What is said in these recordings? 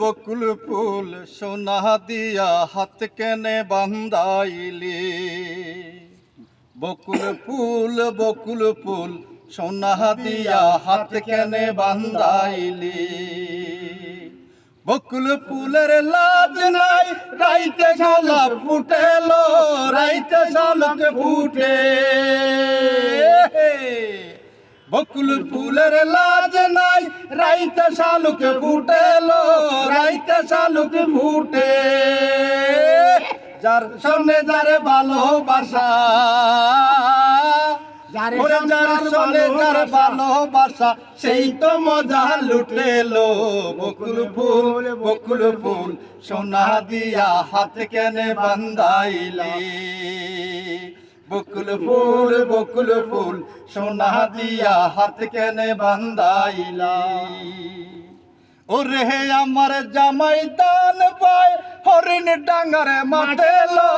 বকুল ফুল সোনা দিয়া হাত কেনে বান্ধাইলি। বকুল ফুল সোনা দিয়া হাত কেনে বান্ধাইলি। বকুল ফুলের লাজ নাই রাইতে গোলাপ ফুটেলো, রাইতে শালুক ফুটে। বকুল ফুলের লাজ নাই রাইতে শালুক ফুটেলো, রাইতে শালুক ফুটে। যার সনে যার ভালোবাসা, যার সনে যার ভালোবাসা সেই তো মজা লুটেলো। বকুল ফুল সোনা দিয়া হাত কেনে বান্ধাইলি। বকুল ফুল সোনা দিয়া হাত কেনে বান্ধাইলি। ওরে আমার জামাই দান পায় হরিণ ডাঙ্গার মাঠে লো,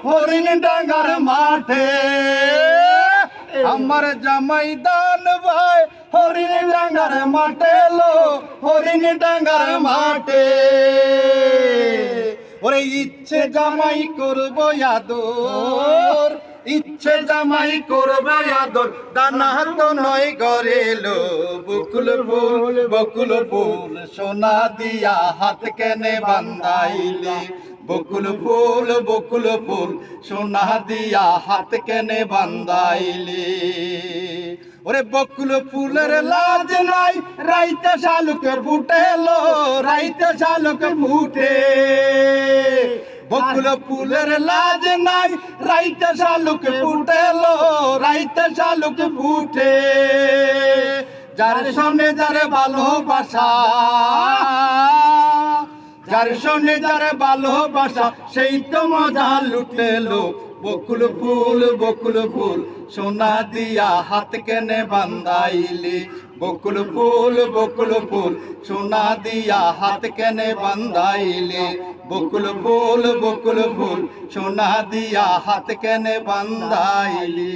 হরিণ ডাঙ্গার মাঠে। আমার জামাই দান পায় হরিণ ডাঙ্গার মাঠে লো, হরিণ ডাঙ্গার মাঠে। ওরে ইচ্ছে জামাই করবো আদর, ইচ্ছে জামাই করবে আদর, দানা তো নয় গড়েলো। বকুল ফুল সোনা দিয়া হাত কেনে বান্ধাইলি। বকুল ফুল সোনা দিয়া হাত কেনে বান্ধাইলি। ওরে বকুল ফুলের লাজ নাই রাইতে শালুক ফুটেলো, রাইতে শালুক ফুটে। বকুল ফুলের লাজ নাই রাইতে শালুক ফুটেলো, রাইতে শালুক ফুটে। যার সনে যার ভালোবাসা, যার সনে যার ভালোবাসা সেই তো মজা লুটেলো। বকুল ফুল সোনা দিয়া হাত কেনে বান্ধাইলি। বকুল ফুল সোনা দিয়া হাত কেনে বান্ধাইলি। বকুল ফুল সোনা দিয়া হাত কেনে বান্ধাইলি।